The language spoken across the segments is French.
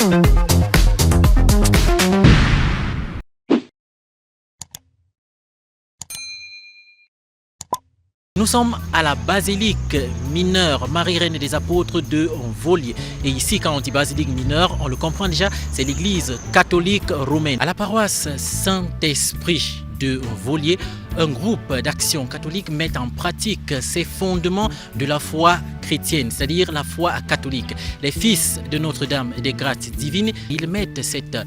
Nous sommes à la basilique mineure Marie-Reine des Apôtres de Volier. Et ici, quand on dit basilique mineure, on le comprend déjà, c'est l'église catholique romaine. À la paroisse Saint-Esprit de Volier, un groupe d'action catholique met en pratique ces fondements de la foi chrétienne, c'est-à-dire la foi catholique. Les fils de Notre-Dame des Grâces divines, ils mettent cette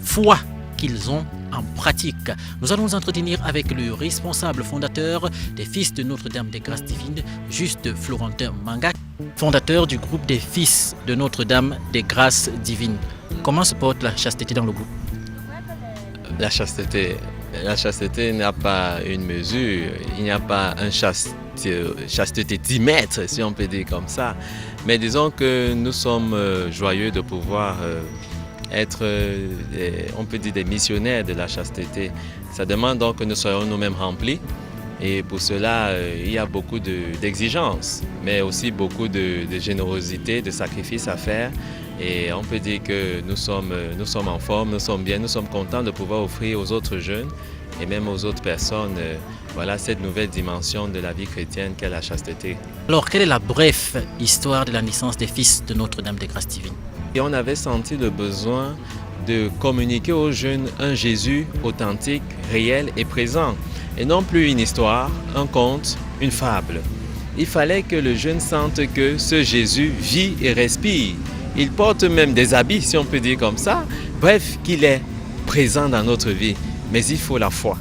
foi qu'ils ont en pratique. Nous allons nous entretenir avec le responsable fondateur des Fils de Notre-Dame des Grâces divines, Juste Florentin Manga, fondateur du groupe des Fils de Notre-Dame des Grâces divines. Comment se porte la chasteté dans le groupe? La chasteté n'a pas une mesure, il n'y a pas un chasteté 10 mètres, si on peut dire comme ça. Mais disons que nous sommes joyeux de pouvoir être, on peut dire, des missionnaires de la chasteté. Ça demande donc que nous soyons nous-mêmes remplis. Et pour cela, il y a beaucoup d'exigences, mais aussi beaucoup de générosité, de sacrifices à faire. Et on peut dire que nous sommes en forme, nous sommes bien, nous sommes contents de pouvoir offrir aux autres jeunes et même aux autres personnes voilà, cette nouvelle dimension de la vie chrétienne qu'est la chasteté. Alors, quelle est la brève histoire de la naissance des Fils de Notre-Dame des Grâces divines? Et on avait senti le besoin de communiquer aux jeunes un Jésus authentique, réel et présent. Et non plus une histoire, un conte, une fable. Il fallait que le jeune sente que ce Jésus vit et respire. Il porte même des habits, si on peut dire comme ça. Bref, qu'il est présent dans notre vie. Mais il faut la foi.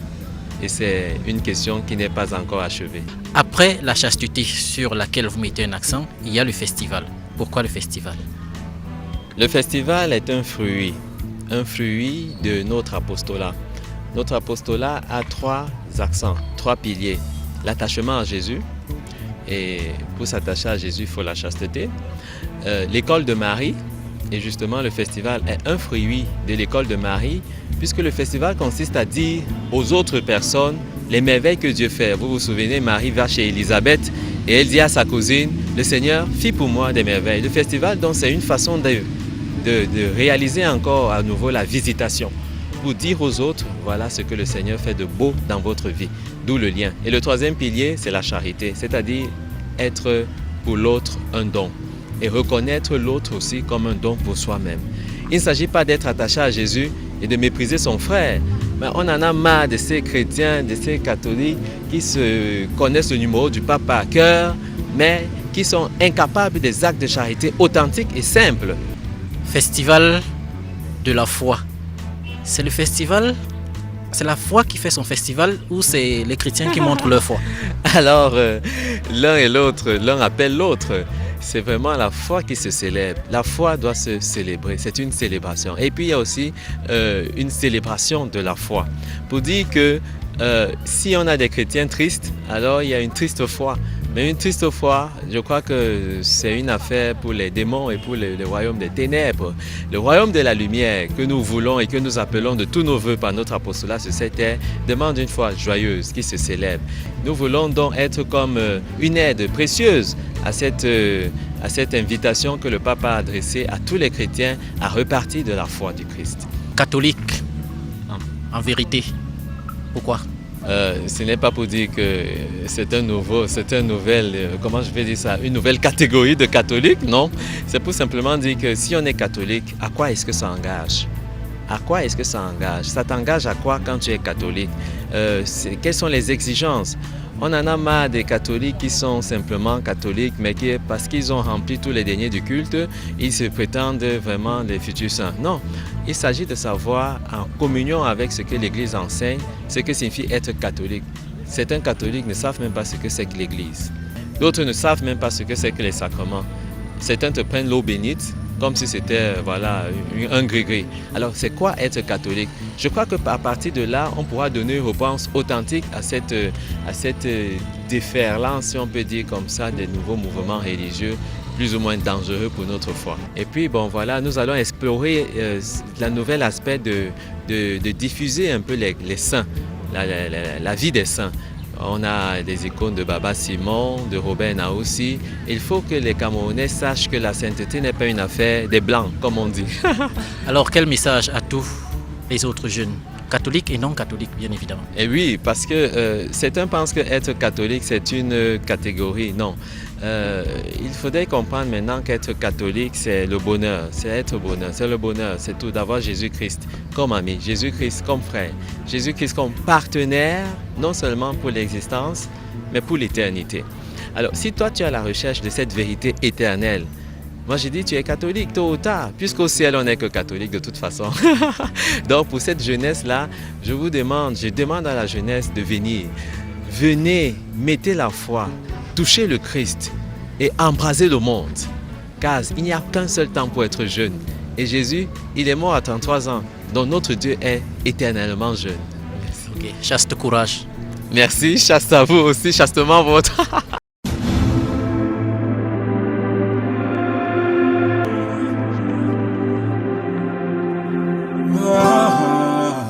Et c'est une question qui n'est pas encore achevée. Après la chasteté sur laquelle vous mettez un accent, il y a le festival. Pourquoi le festival? Le festival est un fruit de notre apostolat. Notre apostolat a 3 accents, 3 piliers. L'attachement à Jésus, et pour s'attacher à Jésus, il faut la chasteté. L'école de Marie, et justement le festival est un fruit de l'école de Marie, puisque le festival consiste à dire aux autres personnes les merveilles que Dieu fait. Vous vous souvenez, Marie va chez Élisabeth et elle dit à sa cousine, le Seigneur fit pour moi des merveilles. Le festival, donc, c'est une façon de réaliser encore à nouveau la visitation, pour dire aux autres, voilà ce que le Seigneur fait de beau dans votre vie, d'où le lien. Et le 3e pilier, c'est la charité, c'est-à-dire être pour l'autre un don et reconnaître l'autre aussi comme un don pour soi-même. Il ne s'agit pas d'être attaché à Jésus et de mépriser son frère, mais on en a marre de ces chrétiens, de ces catholiques qui se connaissent le numéro du pape par cœur, mais qui sont incapables des actes de charité authentiques et simples. Festival de la foi. C'est le festival, c'est la foi qui fait son festival ou c'est les chrétiens qui montrent leur foi? Alors, l'un et l'autre, l'un appelle l'autre. C'est vraiment la foi qui se célèbre. La foi doit se célébrer, c'est une célébration. Et puis il y a aussi une célébration de la foi. Pour dire que si on a des chrétiens tristes, alors il y a une triste foi. Mais une triste foi, je crois que c'est une affaire pour les démons et pour le royaume des ténèbres. Le royaume de la lumière que nous voulons et que nous appelons de tous nos voeux par notre apostolat sur cette terre demande une foi joyeuse qui se célèbre. Nous voulons donc être comme une aide précieuse à cette invitation que le pape a adressée à tous les chrétiens à repartir de la foi du Christ. Catholique, en vérité, pourquoi? Ce n'est pas pour dire que c'est une nouvelle catégorie de catholiques, non. C'est pour simplement dire que si on est catholique, à quoi est-ce que ça engage? À quoi est-ce que ça engage? Ça t'engage à quoi quand tu es catholique? Quelles sont les exigences? On en a marre des catholiques qui sont simplement catholiques, mais qui, parce qu'ils ont rempli tous les deniers du culte, ils se prétendent vraiment les futurs saints. Non, il s'agit de savoir, en communion avec ce que l'Église enseigne, ce que signifie être catholique. Certains catholiques ne savent même pas ce que c'est que l'Église. D'autres ne savent même pas ce que c'est que les sacrements. Certains te prennent l'eau bénite comme si c'était un gris-gris. Alors, c'est quoi être catholique? Je crois qu'à partir de là, on pourra donner une réponse authentique à cette déferlance, si on peut dire comme ça, des nouveaux mouvements religieux plus ou moins dangereux pour notre foi. Et puis, bon, voilà, nous allons explorer le nouvel aspect de diffuser un peu les saints, la vie des saints. On a des icônes de Baba Simon, de Robert Naoussi. Il faut que les Camerounais sachent que la sainteté n'est pas une affaire des Blancs, comme on dit. Alors quel message à tous les autres jeunes, catholiques et non catholiques bien évidemment? Et oui, parce que certains pensent qu'être catholique, c'est une catégorie. Non. Il faudrait comprendre maintenant qu'être catholique, c'est le bonheur. C'est être bonheur. C'est le bonheur. C'est tout d'avoir Jésus-Christ comme ami, Jésus-Christ comme frère, Jésus-Christ comme partenaire, non seulement pour l'existence, mais pour l'éternité. Alors, si toi, tu es à la recherche de cette vérité éternelle, moi, j'ai dit, tu es catholique tôt ou tard, puisqu'au ciel, on n'est que catholique de toute façon. Donc, pour cette jeunesse-là, je demande à la jeunesse de venir. Venez, mettez la foi, touchez le Christ et embrasez le monde. Car il n'y a qu'un seul temps pour être jeune. Et Jésus, il est mort à 33 ans. Donc, notre Dieu est éternellement jeune. Ok, chaste courage. Merci, chaste à vous aussi, chastement votre.